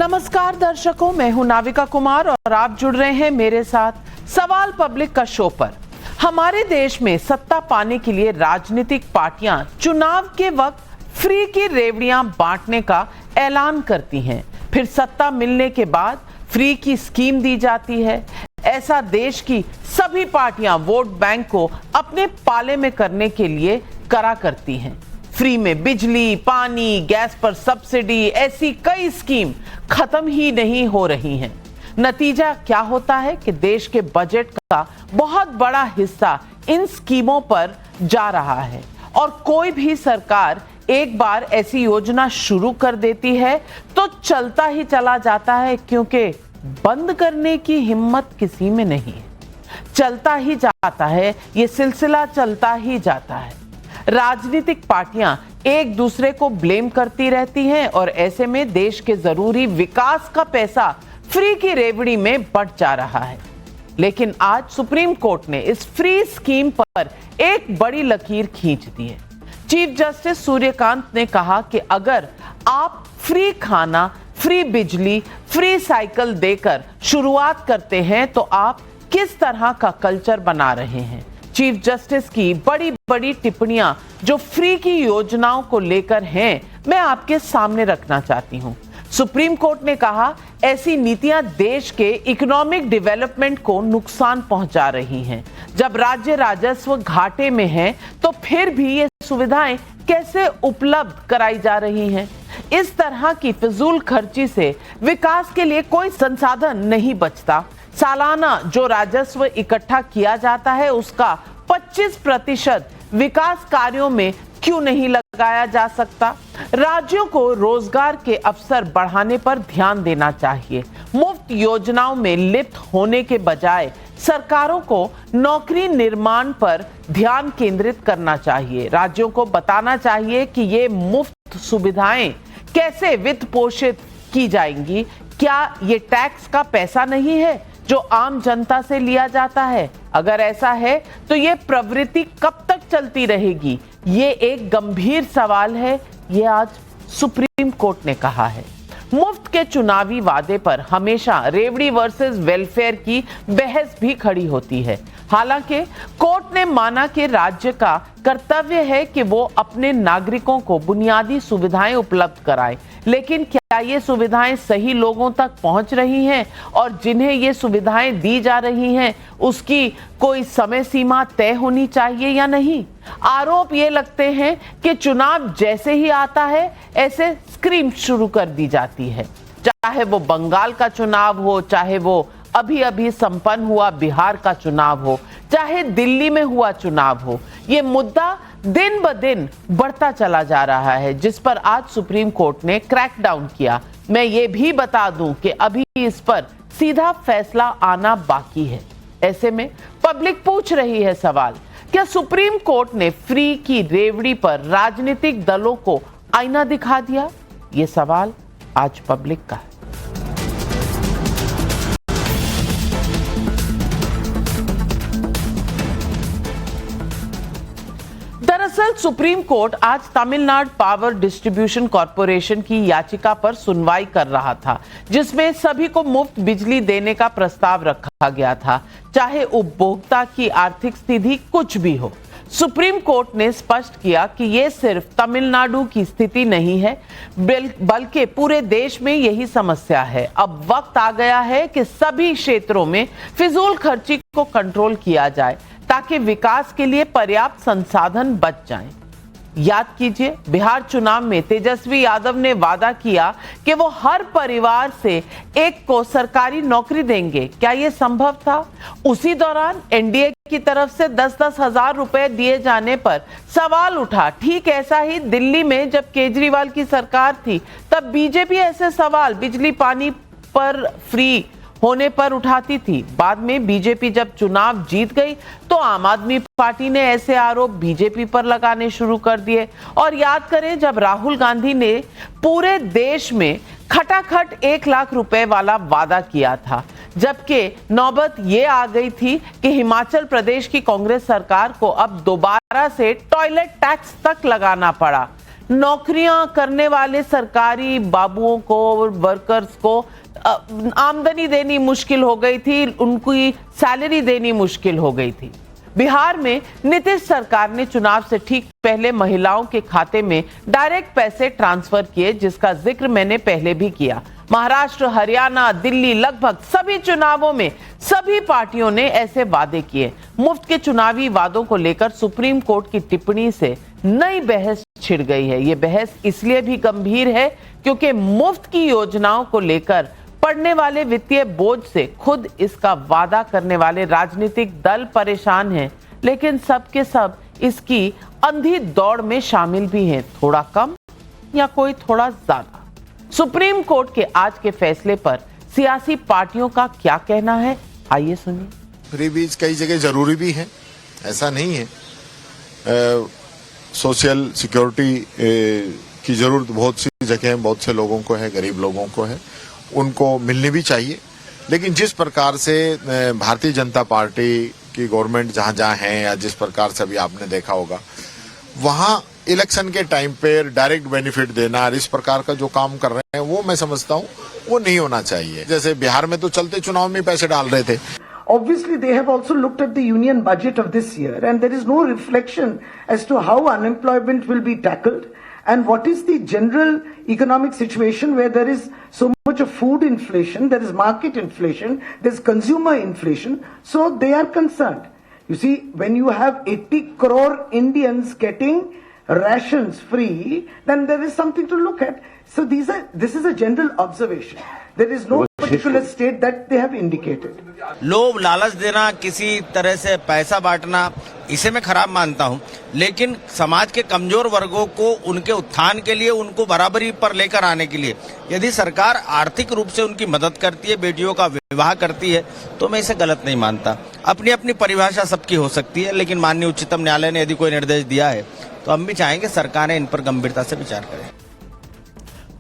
नमस्कार दर्शकों, मैं हूं नाविका कुमार और आप जुड़ रहे हैं मेरे साथ सवाल पब्लिक का शो पर। हमारे देश में सत्ता पाने के लिए राजनीतिक पार्टियां चुनाव के वक्त फ्री की रेवड़ियां बांटने का ऐलान करती हैं, फिर सत्ता मिलने के बाद फ्री की स्कीम दी जाती है। ऐसा देश की सभी पार्टियां वोट बैंक को अपने पाले में करने के लिए करा करती हैं। फ्री में बिजली, पानी, गैस पर सब्सिडी, ऐसी कई स्कीम खत्म ही नहीं हो रही हैं। नतीजा क्या होता है कि देश के बजट का बहुत बड़ा हिस्सा इन स्कीमों पर जा रहा है और कोई भी सरकार एक बार ऐसी योजना शुरू कर देती है तो चलता ही चला जाता है, क्योंकि बंद करने की हिम्मत किसी में नहीं है। चलता ही जाता है, ये सिलसिला चलता ही जाता है। राजनीतिक पार्टियां एक दूसरे को ब्लेम करती रहती हैं और ऐसे में देश के जरूरी विकास का पैसा फ्री की रेवड़ी में बंट जा रहा है। लेकिन आज सुप्रीम कोर्ट ने इस फ्री स्कीम पर एक बड़ी लकीर खींच दी है। चीफ जस्टिस सूर्यकांत ने कहा कि अगर आप फ्री खाना, फ्री बिजली, फ्री साइकिल देकर शुरुआत करते हैं तो आप किस तरह का कल्चर बना रहे हैं। चीफ जस्टिस की बड़ी बड़ी टिप्पणियां जो फ्री की योजनाओं को लेकर हैं, मैं आपके सामने रखना चाहती हूं। सुप्रीम कोर्ट ने कहा, ऐसी नीतियां देश के इकोनॉमिक डेवलपमेंट को नुकसान पहुंचा रही हैं। जब राज्य राजस्व घाटे में है तो फिर भी ये सुविधाएं कैसे उपलब्ध कराई जा रही हैं। इस तरह की फिजूल खर्ची से विकास के लिए कोई संसाधन नहीं बचता। सालाना जो राजस्व इकट्ठा किया जाता है उसका 25% विकास कार्यों में क्यों नहीं लगाया जा सकता। राज्यों को रोजगार के अवसर बढ़ाने पर ध्यान देना चाहिए। मुफ्त योजनाओं में लिप्त होने के बजाय सरकारों को नौकरी निर्माण पर ध्यान केंद्रित करना चाहिए। राज्यों को बताना चाहिए कि ये मुफ्त सुविधाएं कैसे वित्त पोषित की जाएंगी। क्या ये टैक्स का पैसा नहीं है जो आम जनता से लिया जाता है? अगर ऐसा है तो ये प्रवृत्ति कब तक चलती रहेगी? ये एक गंभीर सवाल है, ये आज सुप्रीम कोर्ट ने कहा है। मुफ्त के चुनावी वादे पर हमेशा रेवड़ी वर्सेस वेलफेयर की बहस भी खड़ी होती है। हालांकि कोर्ट ने माना कि राज्य का कर्तव्य है कि वो अपने नागरिकों को बुनियादी सुविधाएं उपलब्ध कराएं, लेकिन क्या ये सुविधाएं सही लोगों तक पहुंच रही हैं और जिन्हें ये सुविधाएं दी जा रही हैं उसकी कोई समय सीमा तय होनी चाहिए या नहीं? आरोप ये लगते हैं कि चुनाव जैसे ही आता है ऐसे स्कीम शुरू कर दी जाती है, चाहे वो बंगाल का चुनाव हो, चाहे वो अभी अभी संपन्न हुआ बिहार का चुनाव हो, चाहे दिल्ली में हुआ चुनाव हो। ये मुद्दा दिन ब दिन बढ़ता चला जा रहा है, जिस पर आज सुप्रीम कोर्ट ने क्रैकडाउन किया। मैं ये भी बता दूं कि अभी इस पर सीधा फैसला आना बाकी है। ऐसे में पब्लिक पूछ रही है सवाल, क्या सुप्रीम कोर्ट ने फ्री की रेवड़ी पर राजनीतिक दलों को आईना दिखा दिया? ये सवाल आज पब्लिक का है। दरअसल सुप्रीम कोर्ट आज तमिलनाडु पावर डिस्ट्रीब्यूशन कॉर्पोरेशन की याचिका पर सुनवाई कर रहा था, जिसमें सभी को मुफ्त बिजली देने का प्रस्ताव रखा गया था, चाहे उपभोक्ता की आर्थिक स्थिति कुछ भी हो। सुप्रीम कोर्ट ने स्पष्ट किया कि यह सिर्फ तमिलनाडु की स्थिति नहीं है, बल्कि पूरे देश में यही समस्या है। अब वक्त आ गया है कि सभी क्षेत्रों में फिजूल खर्ची को कंट्रोल किया जाए ताकि विकास के लिए पर्याप्त संसाधन बच जाएं। याद कीजिए, बिहार चुनाव में तेजस्वी यादव ने वादा किया कि वो हर परिवार से एक को सरकारी नौकरी देंगे। क्या ये संभव था? उसी दौरान एनडीए की तरफ से 10-10 हजार रुपए दिए जाने पर सवाल उठा। ठीक ऐसा ही दिल्ली में जब केजरीवाल की सरकार थी तब बीजेपी ऐसे सवाल बिजली पानी पर फ्री होने पर उठाती थी। बाद में बीजेपी जब चुनाव जीत गई तो आम आदमी पार्टी ने ऐसे आरोप बीजेपी पर लगाने शुरू कर दिए। और याद करें, जब राहुल गांधी ने पूरे देश में खटाखट 1 लाख रुपए वाला वादा किया था, जबकि नौबत ये आ गई थी कि हिमाचल प्रदेश की कांग्रेस सरकार को अब दोबारा से टॉयलेट टैक्स तक लगाना पड़ा। नौकरियां करने वाले सरकारी बाबुओं को, वर्कर्स को आमदनी देनी मुश्किल हो गई थी, उनकी सैलरी देनी मुश्किल हो गई थी। बिहार में नीतीश सरकार ने चुनाव से ठीक पहले महिलाओं के खाते में डायरेक्ट पैसे ट्रांसफर किए, जिसका जिक्र मैंने पहले भी किया। महाराष्ट्र, हरियाणा, दिल्ली, लगभग सभी चुनावों में सभी पार्टियों ने ऐसे वादे किए। मुफ्त के चुनावी वादों को लेकर सुप्रीम कोर्ट की टिप्पणी से नई बहस छिड़ गई है। ये बहस इसलिए भी गंभीर है क्योंकि मुफ्त की योजनाओं को लेकर पड़ने वाले वित्तीय बोझ से खुद इसका वादा करने वाले राजनीतिक दल परेशान हैं, लेकिन सब के सब इसकी अंधी दौड़ में शामिल भी हैं, थोड़ा कम या कोई थोड़ा ज्यादा। सुप्रीम कोर्ट के आज के फैसले पर सियासी पार्टियों का क्या कहना है, आइए सुनिए। फ्रीबीज कई जगह जरूरी भी है, ऐसा नहीं है। सोशल सिक्योरिटी की जरूरत बहुत सी जगह बहुत से लोगों को है, गरीब लोगों को है, उनको मिलनी भी चाहिए। लेकिन जिस प्रकार से भारतीय जनता पार्टी की गवर्नमेंट जहां जहां है, या जिस प्रकार से अभी आपने देखा होगा, वहां इलेक्शन के टाइम पे डायरेक्ट बेनिफिट देना और इस प्रकार का जो काम कर रहे हैं, वो मैं समझता हूं वो नहीं होना चाहिए। जैसे बिहार में तो चलते चुनाव में पैसे डाल रहे थे। Obviously, they have also looked at the union budget of this year, and there is no reflection as to how unemployment will be tackled and what is the general economic situation where there is so much of food inflation, there is market inflation, there is consumer inflation. So they are concerned. You see, when you have 80 crore Indians getting rations free, then there is something to look at. So this is a general observation. There is no particular state that they have indicated. लोभ लालच देना, किसी तरह से पैसा बांटना, इसे मैं खराब मानता हूं। लेकिन समाज के कमजोर वर्गों को उनके उत्थान के लिए, उनको बराबरी पर लेकर आने के लिए यदि सरकार आर्थिक रूप से उनकी मदद करती है, बेटियों का विवाह करती है, तो मैं इसे गलत नहीं मानता। अपनी अपनी परिभाषा सबकी हो सकती है, लेकिन माननीय उच्चतम न्यायालय ने यदि कोई निर्देश दिया है तो हम भी चाहेंगे सरकारें इन पर गंभीरता से विचार करें।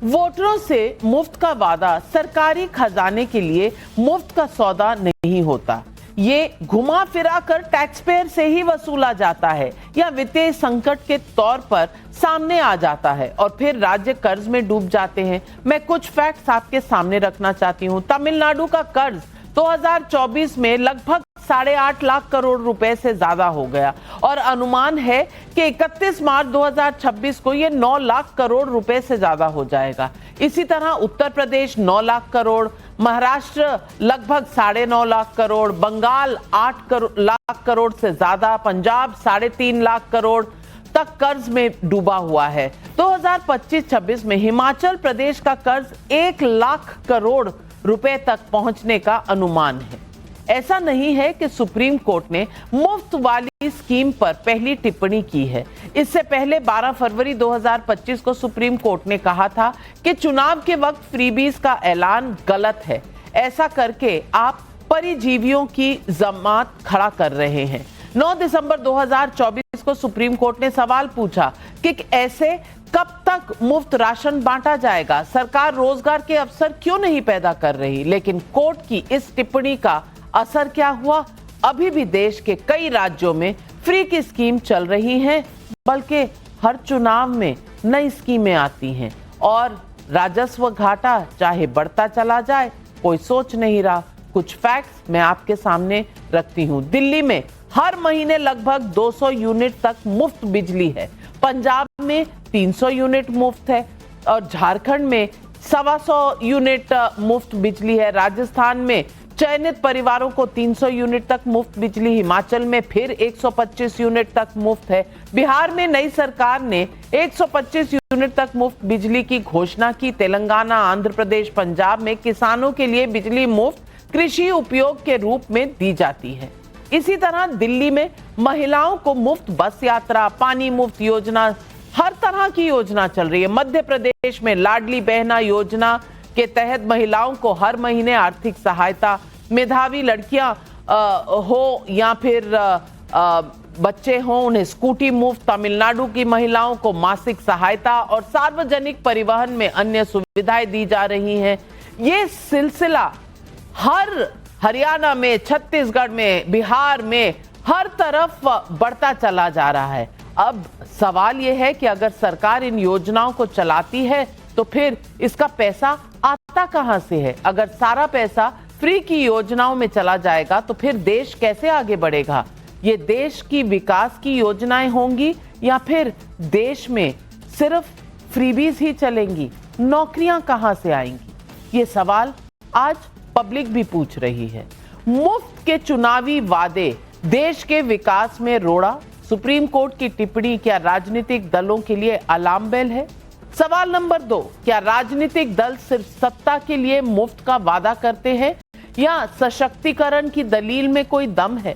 वोटरों से मुफ्त का वादा सरकारी खजाने के लिए मुफ्त का सौदा नहीं होता। ये घुमा फिरा कर टैक्स पेयर से ही वसूला जाता है या वित्तीय संकट के तौर पर सामने आ जाता है और फिर राज्य कर्ज में डूब जाते हैं। मैं कुछ फैक्ट्स आपके सामने रखना चाहती हूँ। तमिलनाडु का कर्ज 2024 में लगभग 8.5 लाख करोड़ रुपए से ज्यादा हो गया और अनुमान है कि 31 मार्च 2026 को यह 9 लाख करोड़ रुपए से ज्यादा हो जाएगा। इसी तरह उत्तर प्रदेश 9 लाख करोड़, महाराष्ट्र लगभग 9.5 लाख करोड़, बंगाल 8 लाख करोड़ से ज्यादा, पंजाब 3.5 लाख करोड़ तक कर्ज में डूबा हुआ है। 2025-26 में हिमाचल प्रदेश का कर्ज 1 लाख करोड़ रुपए तक पहुंचने का अनुमान है। ऐसा नहीं है कि सुप्रीम कोर्ट ने मुफ्त वाली स्कीम पर पहली टिप्पणी की है। इससे पहले 12 फरवरी 2025 को सुप्रीम कोर्ट ने कहा था कि चुनाव के वक्त फ्रीबीज का ऐलान गलत है। ऐसा करके आप परिजीवियों की जमात खड़ा कर रहे हैं। 9 दिसंबर 2024 को सुप्रीम कोर्ट ने सवाल पूछा कि ऐसे कब तक मुफ्त राशन बांटा जाएगा, सरकार रोजगार के अवसर क्यों नहीं पैदा कर रही। लेकिन कोर्ट की इस टिप्पणी का असर क्या हुआ? अभी भी देश के कई राज्यों में फ्री की स्कीम चल रही है, बल्कि हर चुनाव में नई स्कीमें आती हैं और राजस्व घाटा चाहे बढ़ता चला जाए, कोई सोच नहीं रहा। कुछ फैक्ट्स मैं आपके सामने रखती हूँ। दिल्ली में हर महीने लगभग 200 यूनिट तक मुफ्त बिजली है, पंजाब में 300 यूनिट मुफ्त है और झारखंड में 125 यूनिट मुफ्त बिजली है। राजस्थान में चयनित परिवारों को 300 यूनिट तक मुफ्त बिजली, हिमाचल में फिर 125 यूनिट तक मुफ्त है। बिहार में नई सरकार ने 125 यूनिट तक मुफ्त बिजली की घोषणा की। तेलंगाना, आंध्र प्रदेश, पंजाब में किसानों के लिए बिजली मुफ्त कृषि उपयोग के रूप में दी जाती है। इसी तरह दिल्ली में महिलाओं को मुफ्त बस यात्रा, पानी मुफ्त योजना, हर तरह की योजना चल रही है। मध्य प्रदेश में लाडली बहना योजना के तहत महिलाओं को हर महीने आर्थिक सहायता, मेधावी लड़कियां हो या फिर बच्चे हों, उन्हें स्कूटी मुफ्त। तमिलनाडु की महिलाओं को मासिक सहायता और सार्वजनिक परिवहन में अन्य सुविधाएं दी जा रही हैं। ये सिलसिला हरियाणा में, छत्तीसगढ़ में, बिहार में हर तरफ बढ़ता चला जा रहा है अब सवाल यह है कि अगर सरकार इन योजनाओं को चलाती है तो फिर इसका पैसा आता कहां से है? अगर सारा पैसा फ्री की योजनाओं में चला जाएगा तो फिर देश कैसे आगे बढ़ेगा? ये देश की विकास की योजनाएं होंगी या फिर देश में सिर्फ फ्रीबीज ही चलेंगी? नौकरियां कहां से आएंगी? ये सवाल आज पब्लिक भी पूछ रही है। मुफ्त के चुनावी वादे देश के विकास में रोड़ा। सुप्रीम कोर्ट की टिप्पणी क्या राजनीतिक दलों के लिए अलार्म बेल है? सवाल नंबर 2, क्या राजनीतिक दल सिर्फ सत्ता के लिए मुफ्त का वादा करते हैं या सशक्तिकरण की दलील में कोई दम है?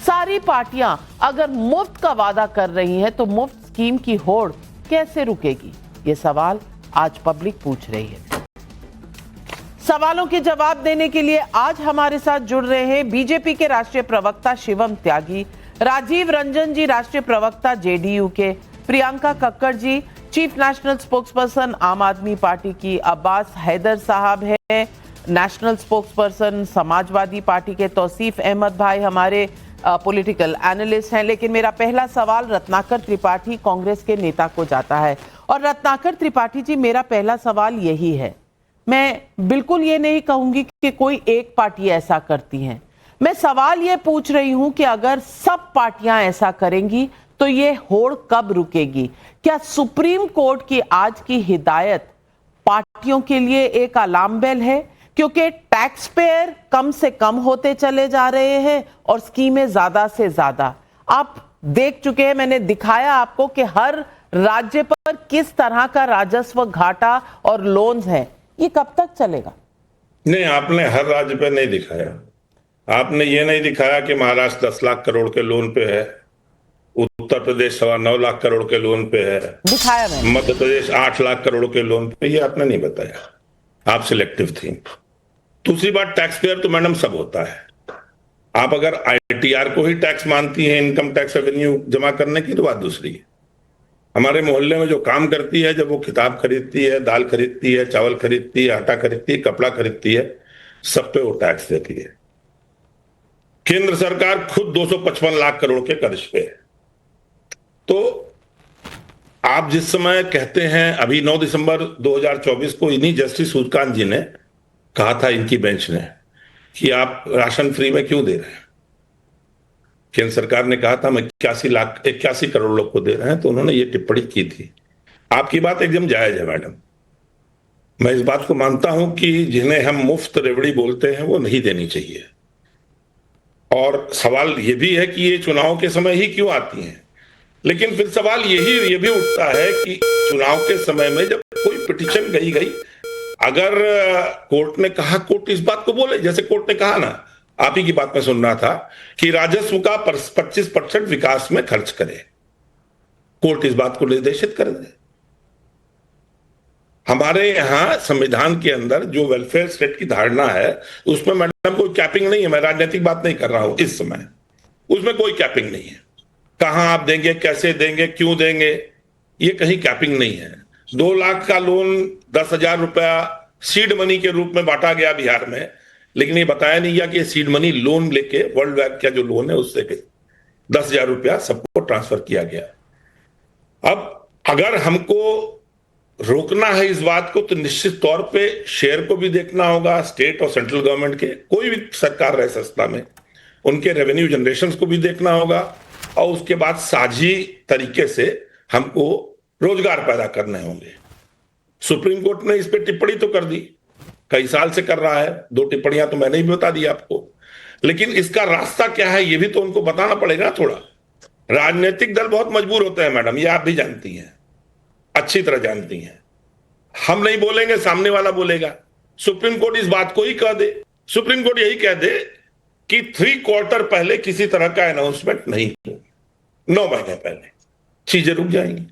सारी पार्टियां अगर मुफ्त का वादा कर रही हैं तो मुफ्त स्कीम की होड़ कैसे रुकेगी? ये सवाल आज पब्लिक पूछ रही है। सवालों के जवाब देने के लिए आज हमारे साथ जुड़ रहे हैं बीजेपी के राष्ट्रीय प्रवक्ता शिवम त्यागी, राजीव रंजन जी राष्ट्रीय प्रवक्ता जेडीयू के, Priyanka Kakkar ji chief national spokesperson आम आदमी पार्टी की, अब्बास हैदर साहब है नेशनल स्पोक्सपर्सन समाजवादी पार्टी के, तौसीफ अहमद भाई हमारे पॉलिटिकल एनालिस्ट हैं। लेकिन मेरा पहला सवाल रत्नाकर त्रिपाठी कांग्रेस के नेता को जाता है। और रत्नाकर त्रिपाठी जी, मेरा पहला सवाल यही है, मैं बिल्कुल ये नहीं कहूंगी कि कोई एक पार्टी ऐसा करती है, मैं सवाल ये पूछ रही हूं कि अगर सब पार्टियां ऐसा करेंगी तो ये होड़ कब रुकेगी? क्या सुप्रीम कोर्ट की आज की हिदायत पार्टियों के लिए एक अलार्म बेल है? क्योंकि टैक्स पेयर कम से कम होते चले जा रहे हैं और स्कीमें ज्यादा से ज्यादा। आप देख चुके हैं, मैंने दिखाया आपको कि हर राज्य पर किस तरह का राजस्व घाटा और लोन्स है। ये कब तक चलेगा? नहीं, आपने हर राज्य पे नहीं दिखाया। आपने ये नहीं दिखाया कि महाराष्ट्र 10 लाख करोड़ के लोन पे है, उत्तर प्रदेश 9.25 लाख करोड़ के लोन पे है, दिखाया मैंने। मध्य प्रदेश 8 लाख करोड़ के लोन पे, ये आपने नहीं बताया। आप सिलेक्टिव थी। दूसरी बात, टैक्स पेयर तो मैडम सब होता है। आप अगर आईटीआर को ही टैक्स मानती हैं, इनकम टैक्स रेवेन्यू जमा करने की, तो बात दूसरी है। हमारे मोहल्ले में जो काम करती है, जब वो किताब खरीदती है, दाल खरीदती है, चावल खरीदती है, आटा खरीदती है, कपड़ा खरीदती है, सब पे वो टैक्स देती है। केंद्र सरकार खुद 255 लाख करोड़ के कर्ज पे है। तो आप जिस समय कहते हैं, अभी 9 दिसंबर 2024 को इन्हीं जस्टिस सूर्यकांत जी ने कहा था, इनकी बेंच ने, कि आप राशन फ्री में क्यों दे रहे हैं? केंद्र सरकार ने कहा था, हम 81 करोड़ लोग को दे रहे हैं, तो उन्होंने ये टिप्पणी की थी। आपकी बात एकदम जायज है मैडम। मैं इस बात को मानता हूं कि जिन्हें हम मुफ्त रेवड़ी बोलते हैं वो नहीं देनी चाहिए। और सवाल ये भी है कि ये चुनाव के समय ही क्यों आती हैं। लेकिन फिर सवाल ये भी उठता है कि चुनाव के समय में जब कोई पिटीशन गई, अगर कोर्ट ने कहा, कोर्ट इस बात को बोले, जैसे कोर्ट ने कहा ना, आप ही की बात में सुन रहा था, कि राजस्व का 25% विकास में खर्च करे, कोर्ट इस बात को निर्देशित कर दे। हमारे यहां संविधान के अंदर जो वेलफेयर स्टेट की धारणा है, उसमें मैडम कोई कैपिंग नहीं है। मैं राजनीतिक बात नहीं कर रहा हूं इस समय, उसमें कोई कैपिंग नहीं है। कहां आप देंगे, कैसे देंगे, क्यों देंगे, ये कहीं कैपिंग नहीं है। 2 लाख का लोन 10,000 रुपया सीड मनी के रूप में बांटा गया बिहार में, लेकिन ये बताया नहीं गया कि सीड मनी लोन लेके वर्ल्ड बैंक का जो लोन है उससे 10,000 रुपया सबको ट्रांसफर किया गया। अब अगर हमको रोकना है इस बात को, तो निश्चित तौर पे शेयर को भी देखना होगा, स्टेट और सेंट्रल गवर्नमेंट के, कोई भी सरकार रहे सत्ता में, उनके रेवेन्यू जनरेशन को भी देखना होगा, और उसके बाद साझी तरीके से हमको रोजगार पैदा करने होंगे। सुप्रीम कोर्ट ने इस पे टिप्पणी तो कर दी, कई साल से कर रहा है, 2 टिप्पणियां तो मैंने भी बता दी आपको, लेकिन इसका रास्ता क्या है ये भी तो उनको बताना पड़ेगा थोड़ा। राजनीतिक दल बहुत मजबूर होते हैं मैडम, ये आप भी जानती हैं, अच्छी तरह जानती हैं। हम नहीं बोलेंगे, सामने वाला बोलेगा। सुप्रीम कोर्ट इस बात को ही कह दे, सुप्रीम कोर्ट यही कह दे कि 3 क्वार्टर पहले किसी तरह का अनाउंसमेंट नहीं हो, 9 महीने पहले, चीजें रुक जाएंगी,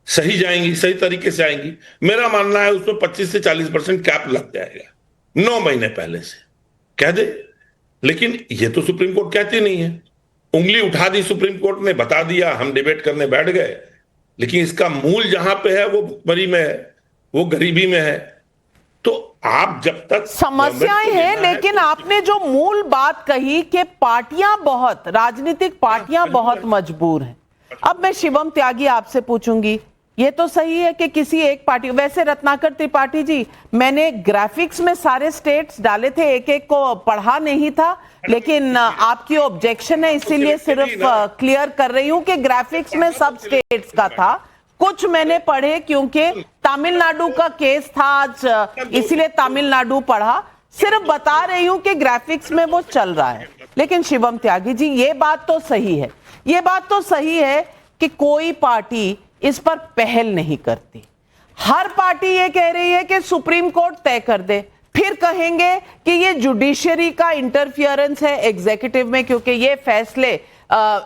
सही जाएंगी, सही तरीके से आएंगी। मेरा मानना है उसमें 25 से 40% कैप लग जाएगा 9 महीने पहले से, कह दे। लेकिन ये तो सुप्रीम कोर्ट कहती नहीं है, उंगली उठा दी सुप्रीम कोर्ट ने, बता दिया, हम डिबेट करने बैठ गए, लेकिन इसका मूल जहां पे है वो भुखमरी में है, वो गरीबी में है। तो आप जब तक समस्याएं हैं, लेकिन आपने जो मूल बात कही कि पार्टियां बहुत, राजनीतिक पार्टियां बहुत मजबूर हैं, अब मैं शिवम त्यागी आपसे पूछूंगी, ये तो सही है कि किसी एक पार्टी, वैसे रत्नाकर त्रिपाठी जी, मैंने ग्राफिक्स में सारे स्टेट्स डाले थे, एक एक को पढ़ा नहीं था, लेकिन आपकी ऑब्जेक्शन है इसीलिए सिर्फ क्लियर कर रही हूं कि ग्राफिक्स में सब स्टेट्स का था, कुछ मैंने पढ़े क्योंकि तमिलनाडु का केस था आज, इसीलिए तमिलनाडु पढ़ा, सिर्फ बता रही हूं कि ग्राफिक्स में वो चल रहा है। लेकिन शिवम त्यागी जी, ये बात तो सही है, ये बात तो सही है कि कोई पार्टी इस पर पहल नहीं करती। हर पार्टी ये कह रही है कि सुप्रीम कोर्ट तय कर दे, फिर कहेंगे कि ये जुडिशरी का इंटरफियरेंस है एग्जीक्यूटिव में, क्योंकि ये फैसले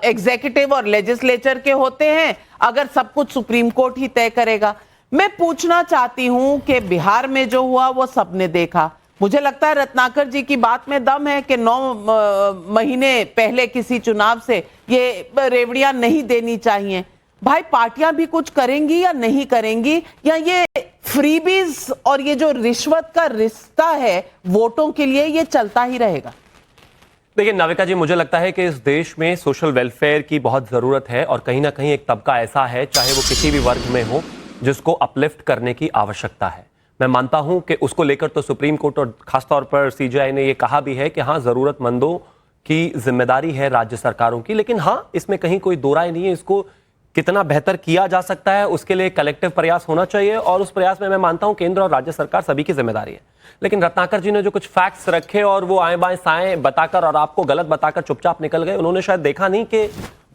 एग्जीक्यूटिव और लेजिस्लेचर के होते हैं, अगर सब कुछ सुप्रीम कोर्ट ही तय करेगा। मैं पूछना चाहती हूं कि बिहार में जो हुआ वो सबने देखा, मुझे लगता है रत्नाकर जी की बात में दम है कि 9 महीने पहले किसी चुनाव से ये रेवड़ियां नहीं देनी चाहिए। भाई पार्टियां भी कुछ करेंगी या नहीं करेंगी, या ये फ्रीबीज और ये जो रिश्वत का रिश्ता है वोटों के लिए, ये चलता ही रहेगा? देखिए नाविका जी, मुझे लगता है कि इस देश में सोशल वेलफेयर की बहुत जरूरत है, और कहीं ना कहीं एक तबका ऐसा है, चाहे वो किसी भी वर्ग में हो, जिसको अपलिफ्ट करने की आवश्यकता है। मैं मानता हूं कि उसको लेकर तो सुप्रीम कोर्ट और खासतौर पर सीजेआई ने यह कहा भी है कि हाँ, जरूरतमंदों की जिम्मेदारी है राज्य सरकारों की, लेकिन हाँ, इसमें कहीं कोई दो राय नहीं है, इसको कितना बेहतर किया जा सकता है उसके लिए कलेक्टिव प्रयास होना चाहिए, और उस प्रयास में मैं मानता हूं केंद्र और राज्य सरकार सभी की जिम्मेदारी है। लेकिन रत्नाकर जी ने जो कुछ फैक्ट्स रखे और वो आए बाएं साएं बताकर और आपको गलत बताकर चुपचाप निकल गए, उन्होंने शायद देखा नहीं कि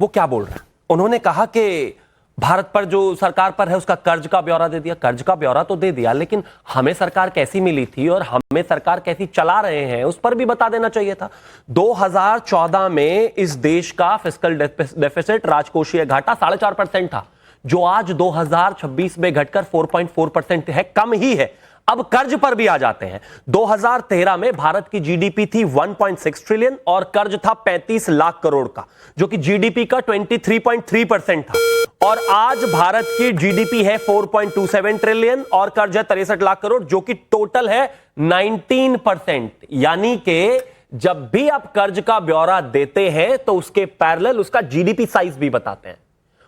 वो क्या बोल रहे हैं। उन्होंने कहा कि भारत पर जो सरकार पर है उसका कर्ज का ब्यौरा दे दिया। कर्ज का ब्यौरा तो दे दिया, लेकिन हमें सरकार कैसी मिली थी और हमें सरकार कैसी चला रहे हैं उस पर भी बता देना चाहिए था। 2014 में इस देश का फिस्कल डेफिसिट, राजकोषीय घाटा 4.5% था, जो आज 2026 में घटकर 4.4% है, कम ही है। अब कर्ज पर भी आ जाते हैं। 2013 में भारत की जीडीपी थी 1.6 ट्रिलियन और कर्ज था 35 लाख करोड़ का, जो कि जीडीपी का 23.3% था। और आज भारत की जीडीपी है 4.27 ट्रिलियन और कर्ज है 63 लाख करोड़, जो कि टोटल है 19%। यानी कि जब भी आप कर्ज का ब्यौरा देते हैं तो उसके पैरेलल उसका जीडीपी साइज भी बताते हैं।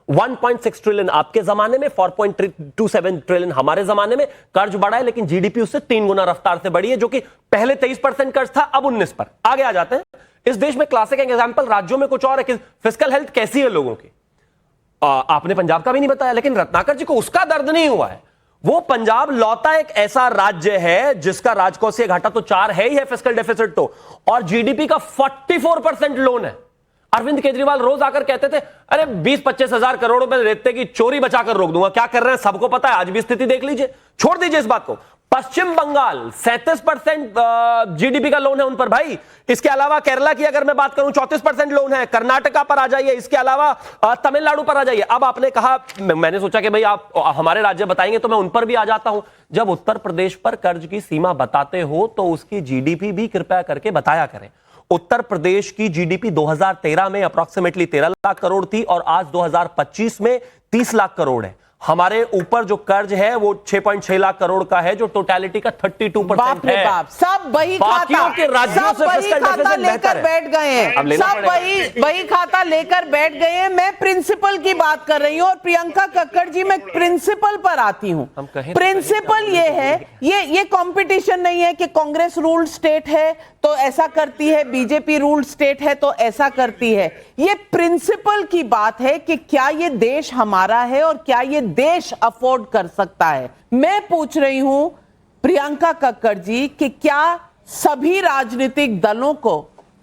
1.6 ट्रिलियन आपके जमाने में, 4.27 ट्रिलियन हमारे जमाने में। कर्ज बढ़ा है लेकिन जीडीपी उससे 3 गुना रफ्तार से बढ़ी है, जो कि पहले 23% कर्ज था, अब 19 पर। आगे आ जाते हैं। इस देश में क्लासिक एग्जांपल, राज्यों में कुछ और है कि फिस्कल हेल्थ कैसी है लोगों की। आपने पंजाब का भी नहीं बताया, लेकिन रत्नाकर जी को उसका दर्द नहीं हुआ है। वो पंजाब लौटा एक ऐसा राज्य है जिसका राजकोषीय घाटा तो 4 है ही है, फिस्कल डेफिसिट तो, और जीडीपी का 44% लोन है। अरविंद केजरीवाल रोज आकर कहते थे, अरे 20-25 हजार करोड़ रुपए रेते की चोरी बचाकर रोक दूंगा। क्या कर रहे हैं सबको पता है, आज भी स्थिति देख लीजिए। छोड़ दीजिए इस बात को। पश्चिम बंगाल 37% जीडीपी का लोन है उन पर भाई। इसके अलावा केरला की अगर मैं बात करूं 34% लोन है। कर्नाटका पर आ जाइए, इसके अलावा तमिलनाडु पर आ जाइए। अब आपने कहा, मैंने सोचा कि भाई आप हमारे राज्य बताएंगे तो मैं उन पर भी आ जाता हूं। जब उत्तर प्रदेश पर कर्ज की सीमा बताते हो तो उसकी जीडीपी भी कृपया करके बताया करें। उत्तर प्रदेश की जीडीपी 2013 में अप्रॉक्सीमेटली 13 लाख करोड़ थी और आज 2025 में 30 लाख करोड़ है। हमारे ऊपर जो कर्ज है वो 6.6 लाख करोड़ का है, जो टोटलिटी का 32% है। बाप, सब वही बाकियों के राज्यों से फिस्कल डेफिसिट लेकर बैठ गए हैं, सब वही खाता लेकर बैठ गए हैं। मैं प्रिंसिपल की बात कर रही हूं और प्रियंका कक्कड़ जी, मैं प्रिंसिपल पर आती हूं। प्रिंसिपल ये है, ये कंपटीशन नहीं है कि कांग्रेस रूल्ड स्टेट है तो ऐसा करती है, बीजेपी रूल्ड स्टेट है तो ऐसा करती है। ये प्रिंसिपल की बात है कि क्या ये देश हमारा है और क्या ये देश अफोर्ड कर सकता है। मैं पूछ रही हूं प्रियंका कक्कड़ जी कि क्या सभी राजनीतिक दलों को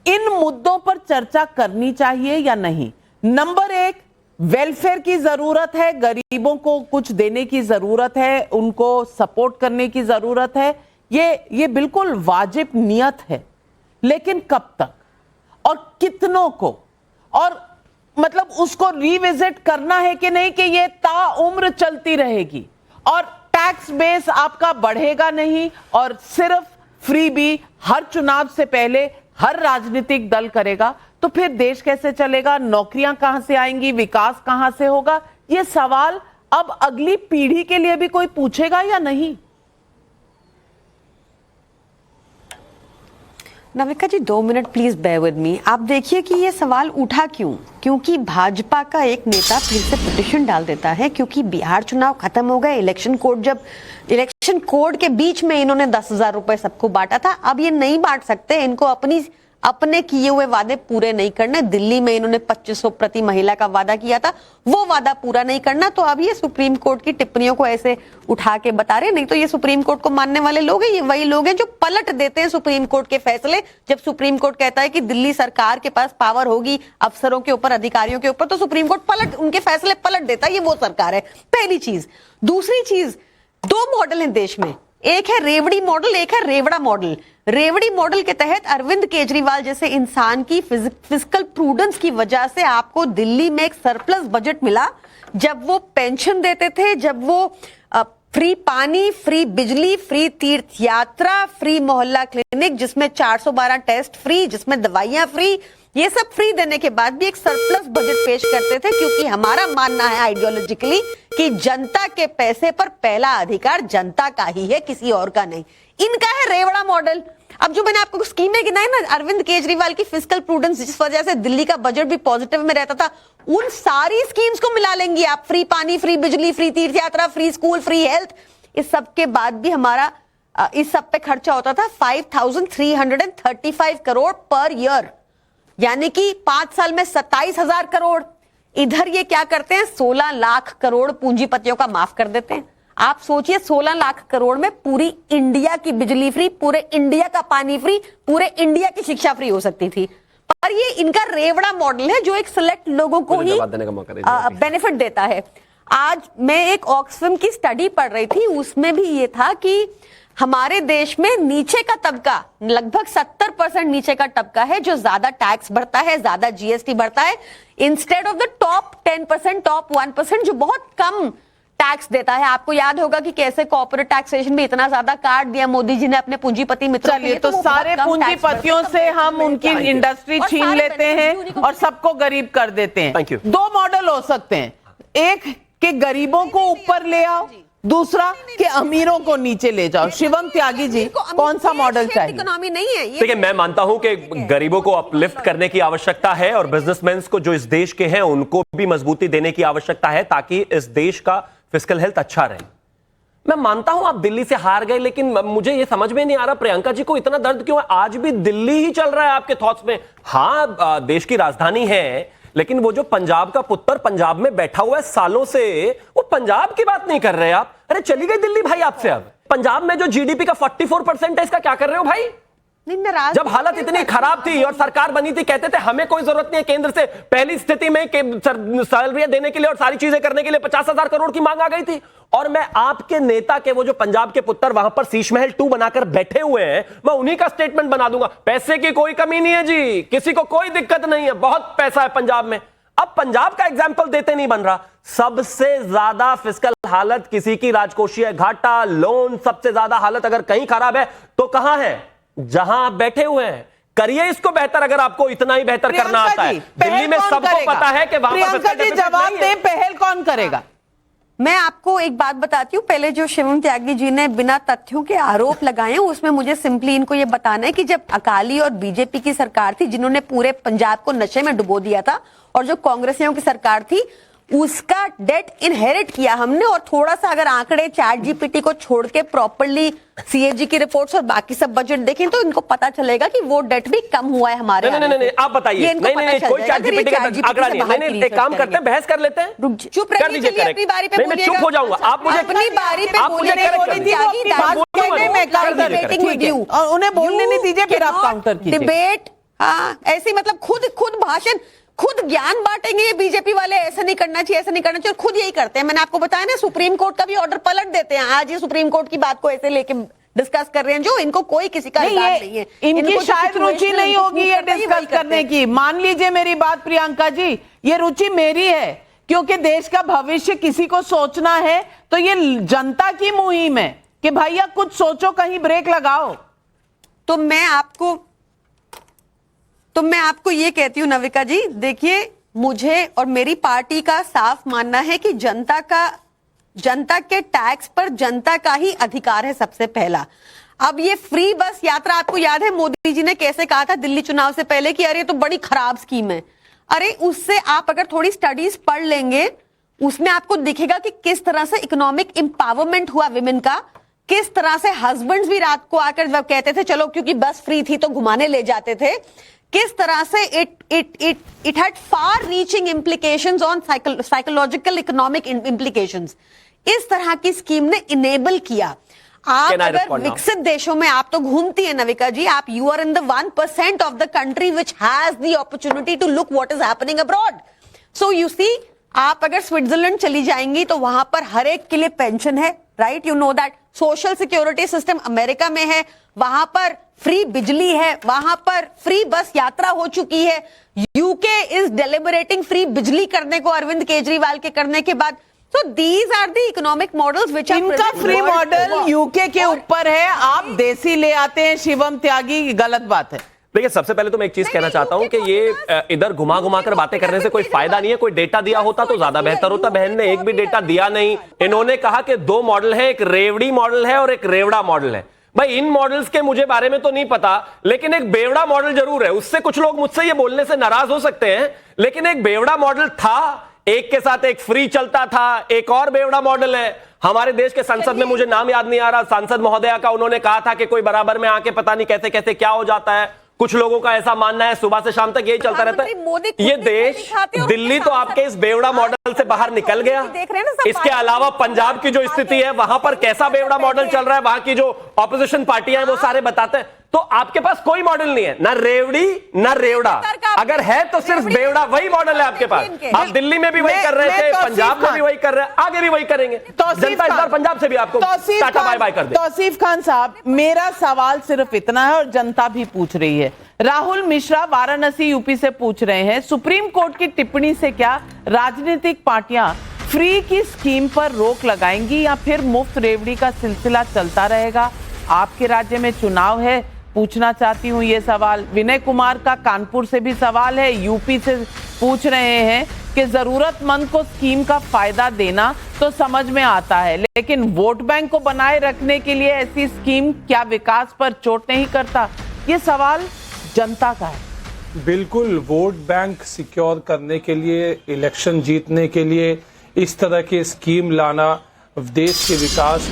इन मुद्दों पर चर्चा करनी चाहिए या नहीं? नंबर 1, वेलफेयर की जरूरत है, गरीबों को कुछ देने की जरूरत है, उनको सपोर्ट करने की जरूरत है, ये बिल्कुल वाजिब नियत है। लेकिन कब तक और कितनों को, और मतलब उसको रिविजिट करना है कि नहीं कि ये ताउम्र चलती रहेगी और टैक्स बेस आपका बढ़ेगा नहीं और सिर्फ फ्रीबी हर चुनाव से पहले हर राजनीतिक दल करेगा, तो फिर देश कैसे चलेगा? नौकरियां कहां से आएंगी? विकास कहां से होगा? ये सवाल अब अगली पीढ़ी के लिए भी कोई पूछेगा या नहीं? Navika ji 2 minute please bear with me. आप देखिए कि ये सवाल उठा क्यों, क्योंकि भाजपा का एक नेता फिर से पिटीशन डाल देता है, क्योंकि बिहार चुनाव खत्म हो गए, इलेक्शन कोड के बीच में इन्होंने 10,000 रुपए सबको बांटा था, अब ये नहीं बांट सकते, इनको अपने किए हुए वादे पूरे नहीं करने। दिल्ली में इन्होंने 2500 प्रति महिला का वादा किया था, वो वादा पूरा नहीं करना, तो अब ये सुप्रीम कोर्ट की टिप्पणियों को ऐसे उठा के बता रहे। नहीं तो ये सुप्रीम कोर्ट को मानने वाले लोग हैं, ये वही लोग हैं जो पलट देते हैं सुप्रीम कोर्ट के फैसले। जब सुप्रीम कोर्ट कहता है कि दिल्ली सरकार के पास पावर होगी अफसरों के ऊपर, अधिकारियों के ऊपर, तो सुप्रीम कोर्ट उनके फैसले पलट देता है, ये वो सरकार है। पहली चीज। दूसरी चीज, 2 मॉडल हैं देश में, एक है रेवड़ी मॉडल, एक है रेवड़ा मॉडल। रेवड़ी मॉडल के तहत अरविंद केजरीवाल जैसे इंसान की फिजिकल प्रूडेंस की वजह से आपको दिल्ली में एक सरप्लस बजट मिला, जब वो पेंशन देते थे, जब वो फ्री पानी, फ्री बिजली, फ्री तीर्थ यात्रा, फ्री मोहल्ला क्लिनिक, जिसमें 412 टेस्ट फ्री, जिसमें दवाइयां फ्री, ये सब फ्री देने के बाद भी एक सरप्लस बजट पेश करते थे, क्योंकि हमारा मानना है आइडियोलॉजिकली कि जनता के पैसे पर पहला अधिकार जनता का ही है, किसी और का नहीं। इनका है रेवड़ा मॉडल। अब जो मैंने आपको स्कीमें गिनाई ना, अरविंद केजरीवाल की फिजिकल प्रूडेंस जिस वजह से दिल्ली का बजट भी पॉजिटिव में रहता था, उन सारी स्कीम्स को मिला लेंगी आप, फ्री पानी, फ्री बिजली, फ्री तीर्थ यात्रा, फ्री स्कूल, फ्री हेल्थ, इस सब के बाद भी हमारा इस सब पे खर्चा होता था 5,335 करोड़ पर ईयर, यानी कि 5 साल में 27,000 करोड़। इधर ये क्या करते हैं, 16 लाख करोड़ पूंजीपतियों का माफ कर देते हैं। आप सोचिए 16 लाख करोड़ में पूरी इंडिया की बिजली फ्री, पूरे इंडिया का पानी फ्री, पूरे इंडिया की शिक्षा फ्री हो सकती थी। पर ये इनका रेवड़ा मॉडल है जो एक सिलेक्ट लोगों को ही बेनिफिट देता है। आज मैं एक ऑक्सफैम की स्टडी पढ़ रही थी, उसमें भी ये था कि हमारे देश में नीचे का तबका, लगभग 70% नीचे का तबका है जो ज्यादा टैक्स भरता है, ज्यादा जीएसटी भरता है, instead of the top 10%, top 1% जो बहुत कम टैक्स देता है। आपको याद होगा कि कैसे कॉर्पोरेट टैक्सेशन में इतना ज्यादा काट दिया मोदी जी ने अपने पूंजीपति मित्रों के लिए। तो सारे पूंजीपतियों से हम उनकी इंडस्ट्री छीन लेते हैं और सबको गरीब कर देते हैं। Thank you. 2 मॉडल हो सकते हैं, एक के गरीबों को ऊपर ले आओ, दूसरा कि अमीरों को नीचे ले जाओ। शिवम त्यागी जी, कौन सा मॉडल चाहिए? इकोनॉमी नहीं है देखिए, मैं मानता हूं कि गरीबों को अपलिफ्ट करने की आवश्यकता है और बिजनेसमैन को जो इस देश के हैं उनको भी मजबूती देने की आवश्यकता है, ताकि इस देश का फिस्कल हेल्थ अच्छा रहे। मैं मानता हूं आप दिल्ली से हार गए, लेकिन मुझे यह समझ में नहीं आ रहा प्रियंका जी को इतना दर्द क्यों है? आज भी दिल्ली ही चल रहा है आपके थॉट्स में। हाँ, देश की राजधानी है, लेकिन वो जो पंजाब का पुत्र पंजाब में बैठा हुआ है सालों से, वो पंजाब की बात नहीं कर रहे आप। अरे चली गई दिल्ली भाई आपसे। अब पंजाब में जो जीडीपी का 44% है, इसका क्या कर रहे हो भाई? जब हालत इतनी खराब थी और सरकार बनी थी, कहते थे हमें कोई जरूरत नहीं है केंद्र से पहली स्थिति में सैलरियां देने के लिए और सारी चीजें करने के लिए 50,000 करोड़ की मांग आ गई थी। और मैं आपके नेता के वो जो पंजाब के पुत्र वहां पर शीश महल 2 बनाकर बैठे हुए हैं, मैं उन्हीं का स्टेटमेंट बना दूंगा। पैसे की कोई कमी नहीं है जी, किसी को कोई दिक्कत नहीं है, बहुत पैसा है पंजाब में। अब पंजाब का एग्जाम्पल देते नहीं बन रहा। सबसे ज्यादा फिस्कल हालत किसी की राजकोषीय घाटा, लोन, सबसे ज्यादा हालत अगर कहीं खराब है तो कहां है? जहां आप बैठे हुए हैं। करिए इसको बेहतर, अगर आपको इतना ही बेहतर करना आता है। दिल्ली में सबको पता है कि वहां पर प्रियंका जी जवाब दें, पहल कौन करेगा? मैं आपको एक बात बताती हूँ। पहले जो शिवम त्यागी जी ने बिना तथ्यों के आरोप लगाए हैं, उसमें मुझे सिंपली इनको ये बताना है कि जब अकाली और बीजेपी की सरकार थी, जिन्होंने पूरे पंजाब को नशे में डुबो दिया था, और जो कांग्रेसियों की सरकार थी, उसका डेट इनहेरिट किया हमने। और थोड़ा सा अगर आंकड़े चैटजीपीटी को छोड़ के प्रॉपर्ली सीएजी की रिपोर्ट्स और बाकी सब बजट देखें, तो इनको पता चलेगा कि वो डेट भी कम हुआ है हमारे। नहीं, आप बताइए। नहीं, कोई चैटजीपीटी का आंकड़ा नहीं। एक काम करते हैं, बहस कर लेते हैं। चुप रहिए, चलिए अपनी बारी पे बोलिएगा। मैं चुप हो जाऊंगा, आप मुझे अपनी बारी पे बोलिए। और उन्हें बोलने नहीं दीजिए, फिर आप काउंटर कीजिए। डिबेट, हाँ, ऐसी मतलब खुद भाषण, खुद ज्ञान बांटेंगे ये बीजेपी वाले। ऐसा नहीं करना चाहिए, ऐसा नहीं करना चाहिए, खुद यही करते हैं। मैंने आपको बताया ना, सुप्रीम कोर्ट का भी ऑर्डर पलट देते हैं। आज ये सुप्रीम कोर्ट की बात को ऐसे लेके डिस्कस कर रहे हैं जो इनको कोई किसी का अधिकार नहीं है। इनकी शायद रुचि नहीं होगी ये डिस्कस करने की। मान लीजिए मेरी बात प्रियंका जी, ये रुचि मेरी है, क्योंकि देश का भविष्य किसी को सोचना है, तो ये जनता की मुहिम है कि भैया कुछ सोचो, कहीं ब्रेक लगाओ। तो मैं आपको ये कहती हूँ नविका जी, देखिए, मुझे और मेरी पार्टी का साफ मानना है कि जनता के टैक्स पर जनता का ही अधिकार है सबसे पहला। अब ये फ्री बस यात्रा, आपको याद है मोदी जी ने कैसे कहा था दिल्ली चुनाव से पहले कि अरे तो बड़ी खराब स्कीम है। अरे उससे आप अगर थोड़ी स्टडीज पढ़ लेंगे, उसमें आपको दिखेगा कि किस तरह से इकोनॉमिक एम्पावरमेंट हुआ विमेन का, किस तरह से हस्बैंड्स भी रात को आकर जब कहते थे चलो क्योंकि बस फ्री थी तो घुमाने ले जाते थे, किस तरह से it had far reaching implications on psychological economic implications. इस तरह की स्कीम ने इनेबल किया। आप अगर विकसित देशों में आप तो घूमती है नविका जी, आप you are in the 1% of the country which has the opportunity to look what is happening abroad. So you see, आप अगर स्विट्जरलैंड चली जाएंगी तो वहां पर हर एक के लिए पेंशन है, right, you know that. Social security system America में है, वहां पर फ्री बिजली है, वहां पर फ्री बस यात्रा हो चुकी है। यूके इज डेलिबरेटिंग फ्री बिजली करने को अरविंद केजरीवाल के करने के बाद। So these are the economic models which are इनका फ्री मॉडल यूके के ऊपर है, आप देसी ले आते हैं शिवम त्यागी, गलत बात है। देखिए, सबसे पहले तो मैं एक चीज कहना चाहता हूं कि ये इधर घुमा घुमा कर बातें करने से कोई फायदा नहीं है। कोई डेटा दिया होता तो ज्यादा बेहतर होता। बहन ने एक भी डेटा दिया नहीं। इन्होंने कहा कि 2 मॉडल है, एक रेवड़ी मॉडल है और एक रेवड़ा मॉडल है। भाई इन मॉडल्स के मुझे बारे में तो नहीं पता, लेकिन एक बेवड़ा मॉडल जरूर है। उससे कुछ लोग मुझसे ये बोलने से नाराज हो सकते हैं, लेकिन एक बेवड़ा मॉडल था, एक के साथ एक फ्री चलता था। एक और बेवड़ा मॉडल है हमारे देश के संसद में, मुझे नाम याद नहीं आ रहा, सांसद महोदया का, उन्होंने कहा था कि कोई बराबर में आके पता नहीं कैसे कैसे क्या हो जाता है। कुछ लोगों का ऐसा मानना है, सुबह से शाम तक यही चलता रहता है। ये देश, दिल्ली तो आपके इस बेवड़ा मॉडल से बाहर निकल गया। इसके अलावा पंजाब की जो स्थिति है, वहां पर कैसा बेवड़ा मॉडल चल रहा है, वहां की जो ऑपोजिशन पार्टियां हैं वो सारे बताते हैं। तो आपके पास कोई मॉडल नहीं है, ना रेवड़ी ना रेवड़ा। अगर है तो सिर्फ बेवड़ा, वही मॉडल है आपके पास। आप दिल्ली में भी वही कर रहे थे, पंजाब में भी वही कर रहे हैं, आगे भी वही करेंगे। जनता इस बार पंजाब से भी आपको टाटा बाय बाय कर दे। तौसीफ खान साहब, मेरा सवाल सिर्फ इतना है और जनता भी पूछ रही है। राहुल मिश्रा वाराणसी यूपी से पूछ रहे हैं, सुप्रीम कोर्ट की टिप्पणी से क्या राजनीतिक पार्टियां फ्री की स्कीम पर रोक लगाएंगी या फिर मुफ्त रेवड़ी का सिलसिला चलता रहेगा? आपके राज्य में चुनाव है, पूछना चाहती हूँ ये सवाल। विनय कुमार का कानपुर से भी सवाल है, यूपी से पूछ रहे हैं कि जरूरतमंद को स्कीम का फायदा देना तो समझ में आता है, लेकिन वोट बैंक को बनाए रखने के लिए ऐसी स्कीम क्या विकास पर चोट नहीं करता? ये सवाल जनता का है। बिल्कुल, वोट बैंक सिक्योर करने के लिए, इलेक्शन जीतने के लिए इस तरह की स्कीम लाना देश के विकास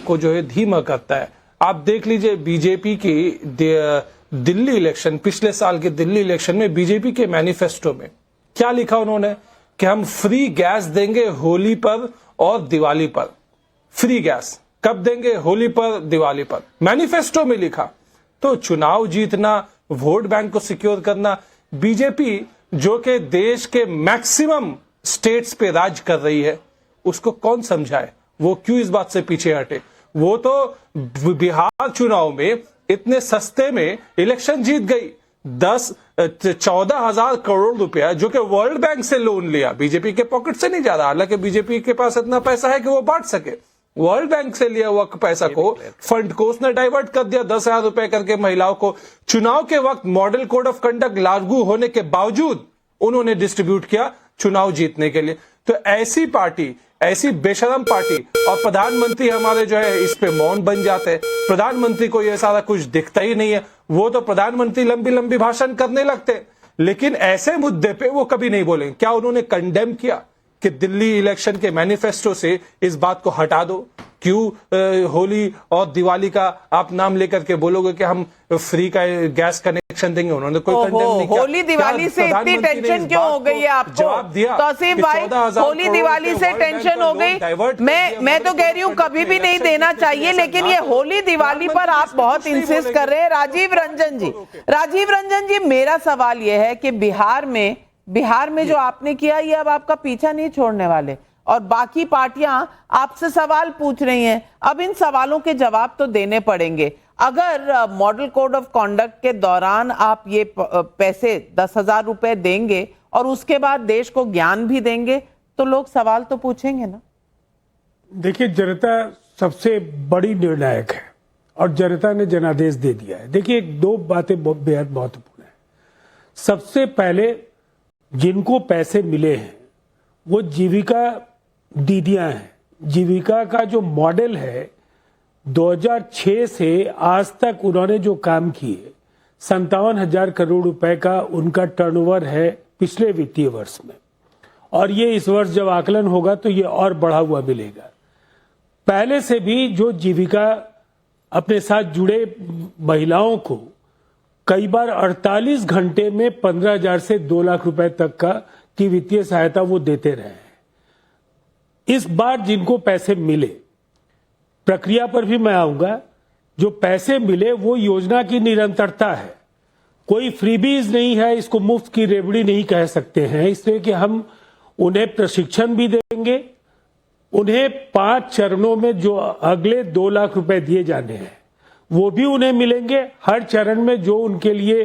को जो है धीमा करता है। आप देख लीजिए बीजेपी की दिल्ली इलेक्शन, पिछले साल के दिल्ली इलेक्शन में बीजेपी के मैनिफेस्टो में क्या लिखा उन्होंने कि हम फ्री गैस देंगे होली पर और दिवाली पर। फ्री गैस कब देंगे? होली पर, दिवाली पर, मैनिफेस्टो में लिखा। तो चुनाव जीतना, वोट बैंक को सिक्योर करना, बीजेपी जो कि देश के मैक्सिमम स्टेट्स पे राज कर रही है, उसको कौन समझाए? वो क्यों इस बात से पीछे हटे? वो तो बिहार चुनाव में इतने सस्ते में इलेक्शन जीत गई। 14,000 करोड़ रुपया जो कि वर्ल्ड बैंक से लोन लिया, बीजेपी के पॉकेट से नहीं जा रहा, हालांकि बीजेपी के पास इतना पैसा है कि वो बांट सके। वर्ल्ड बैंक से लिया हुआ पैसा को, फंड को उसने डाइवर्ट कर दिया 10,000 रुपए करके महिलाओं को। चुनाव के वक्त मॉडल कोड ऑफ कंडक्ट लागू होने के बावजूद उन्होंने डिस्ट्रीब्यूट किया चुनाव जीतने के लिए। तो ऐसी पार्टी, ऐसी बेशरम पार्टी, और प्रधानमंत्री हमारे जो है इस पे मौन बन जाते हैं। प्रधानमंत्री को ये सारा कुछ दिखता ही नहीं है। वो तो प्रधानमंत्री लंबी लंबी भाषण करने लगते हैं, लेकिन ऐसे मुद्दे पे वो कभी नहीं बोलेंगे। क्या उन्होंने कंडेम किया कि दिल्ली इलेक्शन के मैनिफेस्टो से इस बात को हटा दो? क्यों होली और दिवाली का आप नाम लेकर के बोलोगे कि हम फ्री का गैस कनेक्शन देंगे? उन्होंने कोई कंडेम नहीं किया। होली दिवाली से इतनी टेंशन क्यों हो गई है आपको? जवाब दिया तौसीफ भाई, होली दिवाली से टेंशन हो गई। मैं तो कह रही हूँ कभी भी नहीं देना चाहिए, लेकिन ये होली दिवाली पर आप बहुत इंसिस्ट कर रहे हैं। राजीव रंजन जी, मेरा सवाल ये है कि बिहार में जो आपने किया, ये अब आपका पीछा नहीं छोड़ने वाले, और बाकी पार्टियां आपसे सवाल पूछ रही हैं। अब इन सवालों के जवाब तो देने पड़ेंगे। अगर मॉडल कोड ऑफ कॉन्डक्ट के दौरान आप ये पैसे 10,000 रुपए देंगे और उसके बाद देश को ज्ञान भी देंगे, तो लोग सवाल तो पूछेंगे ना। देखिए, जनता सबसे बड़ी निर्णायक है और जनता ने जनादेश दे दिया है। देखिए, 2 बातें बेहद महत्वपूर्ण है। सबसे पहले, जिनको पैसे मिले हैं वो जीविका दीदियां हैं। जीविका का जो मॉडल है 2006 से आज तक उन्होंने जो काम किए 57,000 करोड़ रुपए का उनका टर्नओवर है पिछले वित्तीय वर्ष में, और ये इस वर्ष जब आकलन होगा तो ये और बढ़ा हुआ मिलेगा। पहले से भी जो जीविका अपने साथ जुड़े महिलाओं को कई बार 48 घंटे में 15,000 से 2 लाख रुपए तक की वित्तीय सहायता वो देते रहे हैं। इस बार जिनको पैसे मिले, प्रक्रिया पर भी मैं आऊंगा, जो पैसे मिले वो योजना की निरंतरता है, कोई फ्रीबीज नहीं है, इसको मुफ्त की रेवड़ी नहीं कह सकते हैं, इसलिए कि हम उन्हें प्रशिक्षण भी देंगे, उन्हें 5 चरणों में जो अगले 2 लाख रुपए दिए जाने हैं वो भी उन्हें मिलेंगे। हर चरण में जो उनके लिए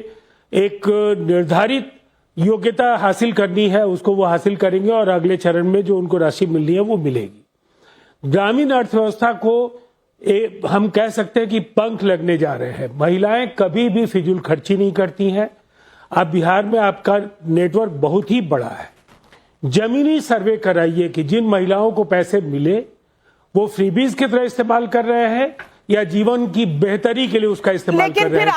एक निर्धारित योग्यता हासिल करनी है उसको वो हासिल करेंगे, और अगले चरण में जो उनको राशि मिलनी है वो मिलेगी। ग्रामीण अर्थव्यवस्था को हम कह सकते हैं कि पंख लगने जा रहे हैं। महिलाएं कभी भी फिजूल खर्ची नहीं करती हैं। अब बिहार में आपका नेटवर्क बहुत ही बड़ा है, जमीनी सर्वे कराइए कि जिन महिलाओं को पैसे मिले वो फ्रीबीज की तरह इस्तेमाल कर रहे हैं या जीवन की बेहतरी के लिए उसका इस्तेमाल कर रहे हैं। लेकिन फिर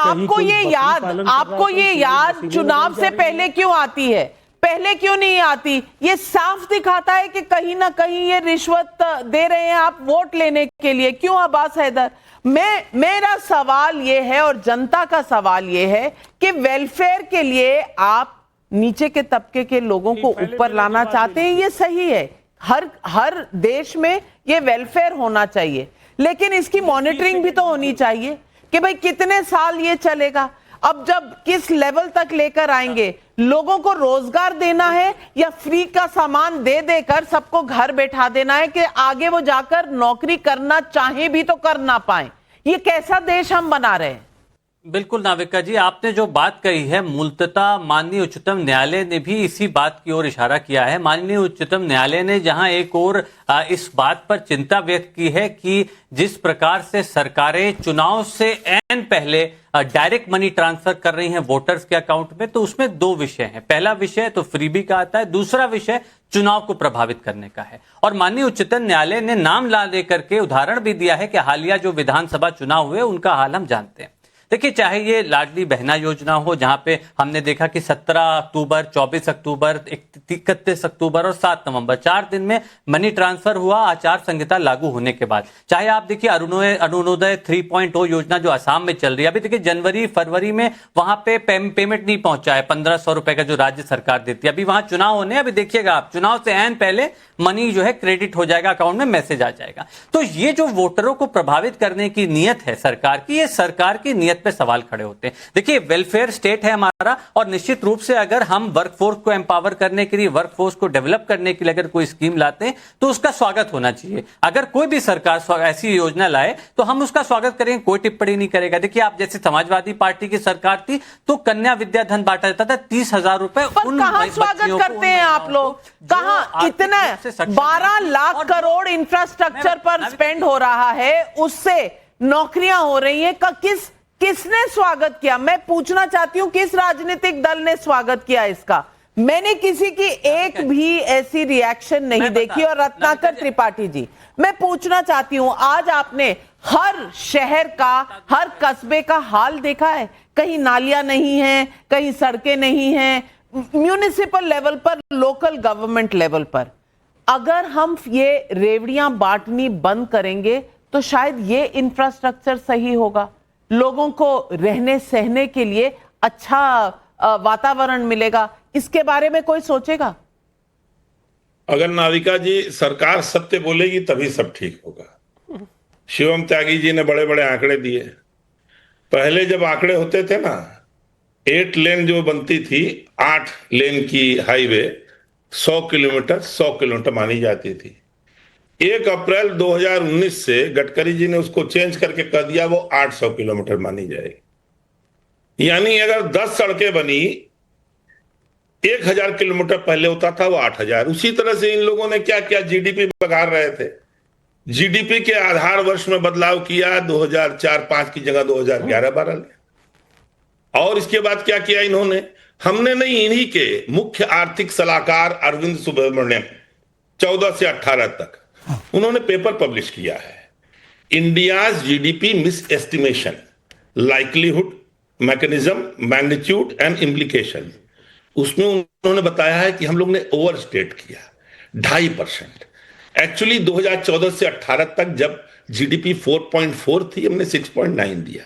आपको ये याद चुनाव से पहले क्यों आती है? पहले क्यों नहीं आती? ये साफ दिखाता है कि कहीं ना कहीं ये रिश्वत दे रहे हैं आप वोट लेने के लिए। क्यों अब्बास हैदर? मेरा सवाल ये है और जनता का सवाल ये है कि वेलफेयर के लिए आप नीचे के तबके के लोगों को ऊपर लाना चाहते हैं, ये सही है। हर देश में ये वेलफेयर होना चाहिए, लेकिन इसकी मॉनिटरिंग भी तो होनी चाहिए कि भाई कितने साल ये चलेगा। अब जब किस लेवल तक लेकर आएंगे? लोगों को रोजगार देना है या फ्री का सामान दे देकर सबको घर बैठा देना है कि आगे वो जाकर नौकरी करना चाहे भी तो कर ना पाए? ये कैसा देश हम बना रहे हैं? बिल्कुल नाविका जी, आपने जो बात कही है मूलतः माननीय उच्चतम न्यायालय ने भी इसी बात की ओर इशारा किया है। माननीय उच्चतम न्यायालय ने जहां एक और इस बात पर चिंता व्यक्त की है कि जिस प्रकार से सरकारें चुनाव से ऐन पहले डायरेक्ट मनी ट्रांसफर कर रही हैं वोटर्स के अकाउंट में, तो उसमें 2 विषय हैं। पहला विषय तो फ्रीबी का आता है, दूसरा विषय चुनाव को प्रभावित करने का है। और माननीय उच्चतम न्यायालय ने नाम ला लेकर के उदाहरण भी दिया है कि हालिया जो विधानसभा चुनाव हुए उनका हाल हम जानते हैं। देखिए, चाहे ये लाडली बहना योजना हो जहां पे हमने देखा कि 17 अक्टूबर, 24 अक्टूबर, 31 अक्टूबर और 7 नवंबर 4 दिन में मनी ट्रांसफर हुआ आचार संहिता लागू होने के बाद। चाहे आप देखिए अरुणोदय 3.0 योजना जो असम में चल रही है, अभी देखिए जनवरी फरवरी में वहां पे पेमेंट नहीं पहुंचा है, 1500 रुपए का जो राज्य सरकार देती है। अभी वहां चुनाव होने, अभी देखिएगा आप चुनाव से ऐन पहले मनी जो है क्रेडिट हो जाएगा, अकाउंट में मैसेज आ जाएगा। तो ये जो वोटरों को प्रभावित करने की नीयत है सरकार की, ये सरकार की नीयत पे सवाल खड़े होते हैं। देखिए, वेलफेयर स्टेट है हमारा, और निश्चित रूप से अगर हम वर्कफोर्स को एम्पावर करने के लिए, वर्कफोर्स को डेवलप करने के लिए अगर कोई स्कीम लाते हैं तो उसका स्वागत होना चाहिए। अगर कोई भी सरकार ऐसी योजना लाए तो हम उसका स्वागत करेंगे, कोई टिप्पणी नहीं करेगा। देखिए, आप जैसे समाजवादी पार्टी की सरकार थी तो कन्या विद्या धन बांटा जाता था 30,000 रुपए। कहां स्वागत करते हैं आप लोग? कहां? इतना 12 लाख करोड़ इंफ्रास्ट्रक्चर पर स्पेंड हो रहा है, उससे नौकरियां हो रही हैं। किसने स्वागत किया? मैं पूछना चाहती हूं, किस राजनीतिक दल ने स्वागत किया इसका? मैंने किसी की एक भी ऐसी रिएक्शन नहीं देखी। और रत्नाकर त्रिपाठी जी, मैं पूछना चाहती हूं, आज आपने हर शहर का, हर कस्बे का हाल देखा है? कहीं नालियां नहीं है, कहीं सड़कें नहीं हैं, म्यूनिसिपल लेवल पर, लोकल गवर्नमेंट लेवल पर। अगर हम ये रेवड़ियां बांटनी बंद करेंगे तो शायद ये इंफ्रास्ट्रक्चर सही होगा, लोगों को रहने सहने के लिए अच्छा वातावरण मिलेगा। इसके बारे में कोई सोचेगा? अगर नाविका जी सरकार सत्य बोलेगी तभी सब ठीक होगा। शिवम त्यागी जी ने बड़े बड़े आंकड़े दिए। पहले जब आंकड़े होते थे ना, 8 लेन जो बनती थी, 8 लेन की हाईवे 100 किलोमीटर मानी जाती थी। 1 अप्रैल 2019 से गडकरी जी ने उसको चेंज करके कह दिया वो 800 किलोमीटर मानी जाएगी। यानी अगर 10 सड़कें बनी, 1000 किलोमीटर पहले होता था वो 8000। उसी तरह से इन लोगों ने क्या किया, जीडीपी बघार रहे थे, जीडीपी के आधार वर्ष में बदलाव किया, 2004-5 की जगह 2011-12 ले। और इसके बाद क्या किया इन्होंने? हमने नहीं, इन्हीं के मुख्य आर्थिक सलाहकार अरविंद सुब्रमण्यम 14 से 18 तक उन्होंने पेपर पब्लिश किया है। India's GDP miss estimation, likelihood, mechanism, magnitude and implication. उसमें उन्होंने बताया है कि हम लोग ने ओवरस्टेट किया 2.5%। एक्चुअली 2014 से 18 तक जब जीडीपी 4.4 थी, हमने 6.9 दिया।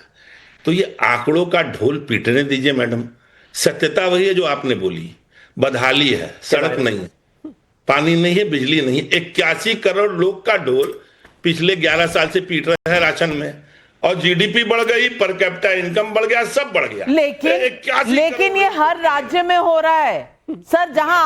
तो ये आंकड़ों का ढोल पीटने दीजिए मैडम। सत्यता वही है जो आपने बोली, बदहाली है, सड़क नहीं है, पानी नहीं है, बिजली नहीं है। 81 करोड़ लोग का ढोल पिछले 11 साल से पीट रहे हैं राशन में, और जीडीपी बढ़ गई, पर कैपिटा इनकम बढ़ गया, सब बढ़ गया। लेकिन ये हर राज्य में हो रहा है सर। जहां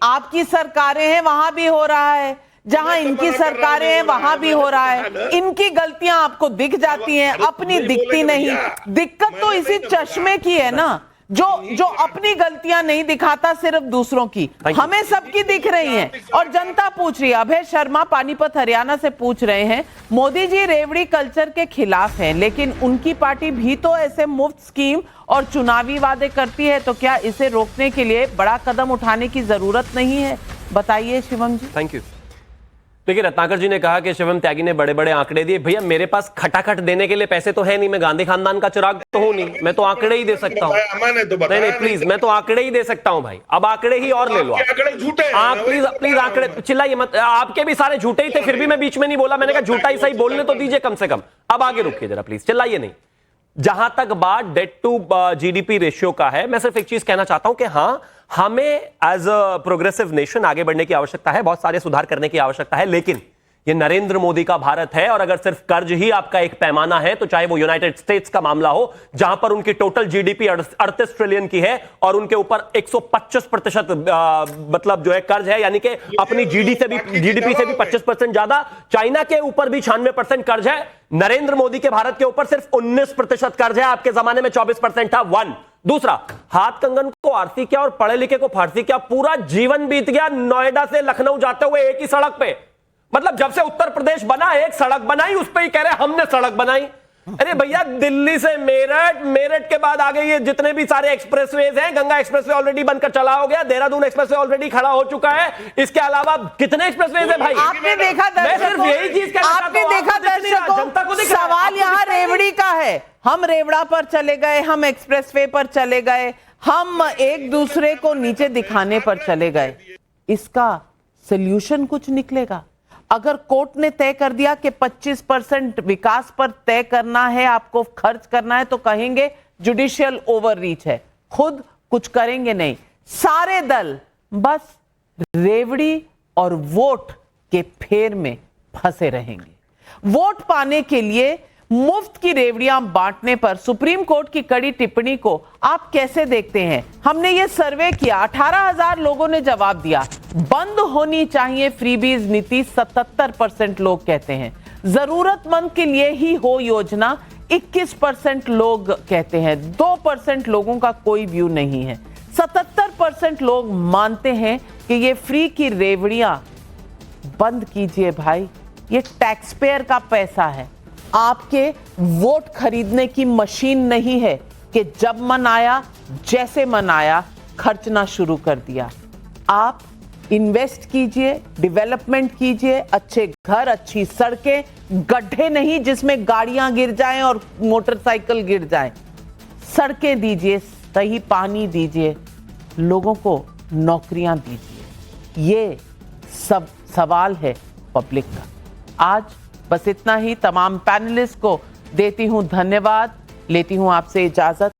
आपकी सरकारें हैं वहां भी हो रहा है, जहां इनकी सरकारें हैं वहां भी हो रहा है। इनकी गलतियां आपको दिख जाती हैं, अपनी दिखती नहीं। दिक्कत तो इसी चश्मे की है ना, जो अपनी गलतियां नहीं दिखाता, सिर्फ दूसरों की। हमें सबकी दिख रही हैं और जनता पूछ रही है। अभय शर्मा पानीपत हरियाणा से पूछ रहे हैं, मोदी जी रेवड़ी कल्चर के खिलाफ हैं, लेकिन उनकी पार्टी भी तो ऐसे मुफ्त स्कीम और चुनावी वादे करती है, तो क्या इसे रोकने के लिए बड़ा कदम उठाने की जरूरत नहीं है? बताइए शिवम जी। Thank you. देखिए, रत्नाकर जी ने कहा कि शिवम त्यागी ने बड़े बड़े आंकड़े दिए। भैया मेरे पास खटाखट देने के लिए पैसे तो है नहीं, मैं गांधी खानदान का चिराग तो हूं नहीं, मैं तो आंकड़े ही दे सकता हूं। नहीं प्लीज, मैं तो आंकड़े ही दे सकता हूं भाई। अब आंकड़े ही और ले लो आप, प्लीज आंकड़े चिल्लाइए मत। आपके भी सारे झूठे ही थे, फिर भी मैं बीच में नहीं बोला। मैंने कहा झूठा ही सही, बोलने तो दीजिए कम से कम। अब आगे रुकिए जरा प्लीज, चिल्लाइए नहीं। जहां तक बात डेट टू जीडीपी रेशियो का है, मैं सिर्फ एक चीज कहना चाहता हूं कि हाँ, हमें एज अ प्रोग्रेसिव नेशन आगे बढ़ने की आवश्यकता है, बहुत सारे सुधार करने की आवश्यकता है, लेकिन ये नरेंद्र मोदी का भारत है, और अगर सिर्फ कर्ज ही आपका एक पैमाना है, तो चाहे वो यूनाइटेड स्टेट्स का मामला हो, जहां पर उनकी टोटल जीडीपी 38 ट्रिलियन की है और उनके ऊपर 125% मतलब जो है कर्ज है, यानी कि अपनी जीडीपी से भी 25% ज्यादा। चाइना के ऊपर भी 96% कर्ज है। नरेंद्र मोदी के भारत के ऊपर सिर्फ 19% कर्ज है, आपके जमाने में 24% था। दूसरा, हाथ कंगन को आरती क्या और पढ़े लिखे को फारसी क्या, पूरा जीवन बीत गया नोएडा से लखनऊ जाते हुए एक ही सड़क पे। मतलब जब से उत्तर प्रदेश बना, एक सड़क बनाई, उस पे ही कह रहे हमने सड़क बनाई। अरे भैया, दिल्ली से मेरठ, मेरठ के बाद आगे ये जितने भी सारे एक्सप्रेसवेज हैं, गंगा एक्सप्रेसवे ऑलरेडी बनकर चला हो गया, देहरादून एक्सप्रेसवे ऑलरेडी खड़ा हो चुका है। इसके अलावा कितने एक्सप्रेसवेज हैं भाई? आपने देखा दर्शकों, जनता को सवाल यहाँ रेवड़ी का है। हम रेवड़ा पर चले गए, हम एक्सप्रेसवे पर चले गए, हम एक दूसरे को नीचे दिखाने पर चले गए। इसका सॉल्यूशन कुछ निकलेगा? अगर कोर्ट ने तय कर दिया कि 25% विकास पर तय करना है, आपको खर्च करना है, तो कहेंगे जुडिशियल ओवररीच है, खुद कुछ करेंगे नहीं। सारे दल बस रेवड़ी और वोट के फेर में फंसे रहेंगे। वोट पाने के लिए मुफ्त की रेवड़ियां बांटने पर सुप्रीम कोर्ट की कड़ी टिप्पणी को आप कैसे देखते हैं? हमने ये सर्वे किया, 18,000 लोगों ने जवाब दिया। बंद होनी चाहिए फ्रीबीज नीति, 77% लोग कहते हैं। जरूरतमंद के लिए ही हो योजना, 21% लोग कहते हैं। 2% लोगों का कोई व्यू नहीं है। 77% लोग मानते हैं कि ये फ्री की रेवड़ियां बंद कीजिए भाई, ये टैक्स पेयर का पैसा है, आपके वोट खरीदने की मशीन नहीं है कि जब मन आया, जैसे मन आया, खर्चना शुरू कर दिया। आप इन्वेस्ट कीजिए, डेवलपमेंट कीजिए, अच्छे घर, अच्छी सड़कें, गड्ढे नहीं जिसमें गाड़ियां गिर जाएं और मोटरसाइकिल गिर जाएं। सड़कें दीजिए, सही पानी दीजिए, लोगों को नौकरियां दीजिए। ये सब सवाल है पब्लिक का। आज बस इतना ही। तमाम पैनलिस्ट को देती हूं धन्यवाद, लेती हूं आपसे इजाजत।